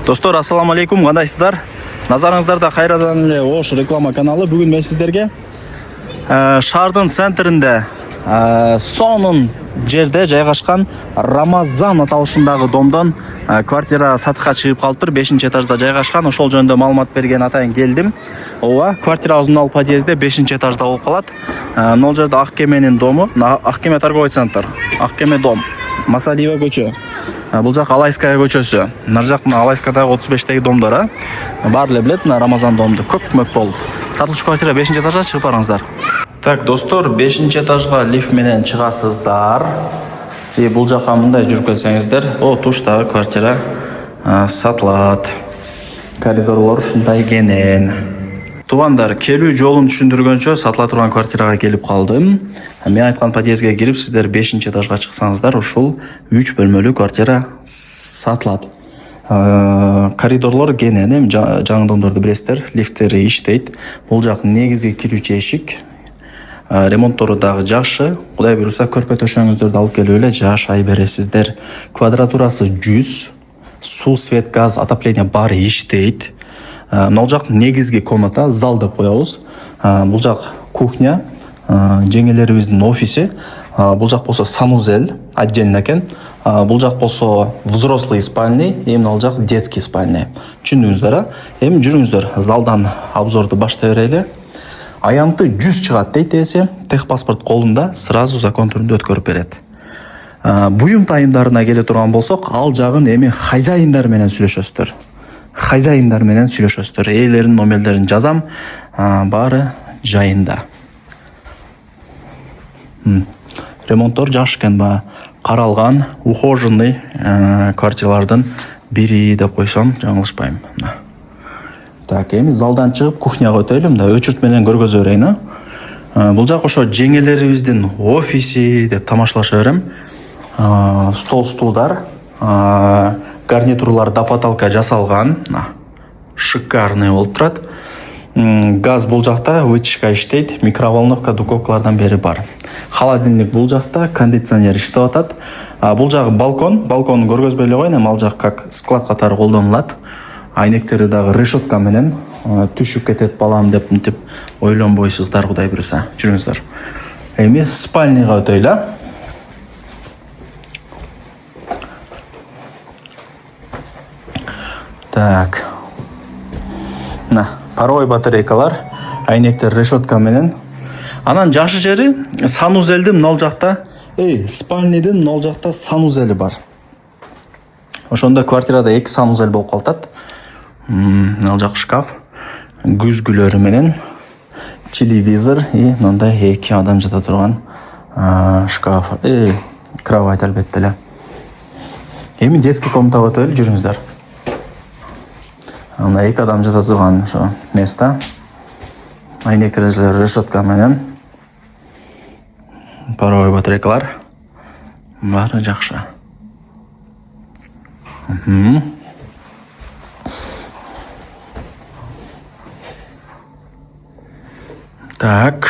Достор, ассаламу алейкум, кандайсыздар? Назарыңыздарда кайрадан эле Ош реклама каналы. Бүгүн мен сиздерге шаардын центринде сонун жерде жайгашкан Рамазан аталышындагы домдон квартира сатыкка чыгып калыптыр. 5-этажда жайгашкан. Ошол жөнүндө маалымат берген атайын келдим. Ооба, квартирабыздын ал подъезде 5-этажда болуп калат. Могул жерде Ак Кеменин дому, Ак Кеме торговый центр, Ак Кеме дом, Масалиева көчө. Бул жак Алайская көчөсү. Нар жак Алайскадагы 35теги домдор, баары эле билет, Рамазан домду көк-мөк болуп. Сатылчу квартира 5-этажга чыгып барыңыздар. Так, достор, 5-этажга лифт менен чыгасыздар. Бул жака мындай жүрүп келсеңиздер, туштагы квартира сатылат. Коридорлор ушундай кенен. Туугандар, келүү жолун түшүндүргөнчө сатыла турган квартирага келип калдым. Мен айткан подъездге кирип, сиздер 5-этажга чыксаңыздар, ушул 3 бөлмөлүү квартира сатылат. Коридорлор кенен, жаңы домдорду билесиздер, лифттери иштейт. Бул жак негизги кирүүчү эшик. Ремонттору дагы жакшы. Кудай буйруса, көрпө төшөңүздөрдү алып келип эле жашай бересиздер. Квадратурасы 100, суу, свет, газ, отопление баары иштейт. Могул жак негизги комната, зал деп коебуз. Бул жак кухня, жеңелерибиздин офиси. Бул жак болсо санузел отдельно экен. Бул жак болсо взрослый спальный, бул жак детский спальный. Түшүндүңүздөр, эми жүрүңүздөр, залдан обзорду баштай берели. Аянты 100 чыгат дейт эсе, техпаспорт колунда, сразу закон түрүндө өткөрүп берет. Буюм тайымдарына келе турган болсок, ал жагын эми хозяиндар менен сүйлөшөсүздөр. Хозяиндар менен сүйлөшөсүздөр. Ээлерин номерлерин жазам, баары жайында. Ремонттор жакшы экен, каралган, ухоженный квартиралардын бири деп койсом, жаңылышпайм. Так, эми залдан чыгып кухняга өтөлүм да, өчүрт менен көргөзө берейин. Бул жак ошо жеңелерибиздин офиси деп тамашалаша берем. Стол-стулдар, гарнитурлар допоталка жасалган, шикарный болуп турат. Газ бул жакта, вытяжка иштейт, микроволновка, духовкалардан бери бар. Холодильник бул жакта, кондиционер иштеп атат. Бул жак балкон көргөзбөй эле коеюн, ал жак как склад катары колдонулат. Айнектери дагы решетка менен түшүп кетет балам деп мынтип ойлонбойсуздар, кудай буйруса. Жүрүңүздөр. Эми спальныйга өтөйлү. Так. Паровой батарейкалар, айнектер решетка менен. Анан жакшы жери санузелдин мына жакта, спальныйдын мына жакта санузели бар. Ошондо квартирада 2 санузел болуп калат. Мына жак шкаф, күзгүлөрү менен, телевизор и мындай 2 адам жата турган шкаф, кровать албетте эле. Эми детский комнатага өтөлү, жүрүңүздөр. Анда 2 адам жата турган ошо место. Айнектерler решетка менен. Паровой батарейкалар. Баары жакшы. Так.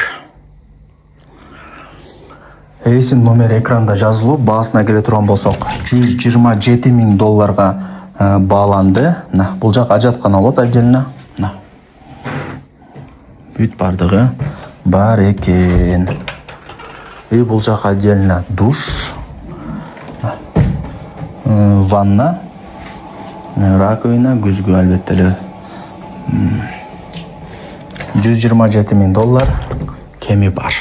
Эсин номер экранда жазылуу, баасына келе турган болсок, $127,000 бааланды. Бул жак ажаткана болот отдельно. Бүт бардыгы бар экен. Бул жак отдельно душ, ванна, раковина, күзгү албетте эле. $127,000 кеми бар.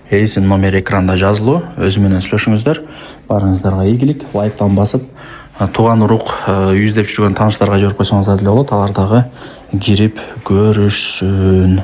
Эсин номер экранда жазылуу, өзү менен сүйлөшүңүздөр. Барыңыздарга ийгилик, лайктан басып, тууган урук жүздөп жүргөн тааныштарга жиберип койсоңуздар деле болот. Алар дагы кирип көрүшсүн.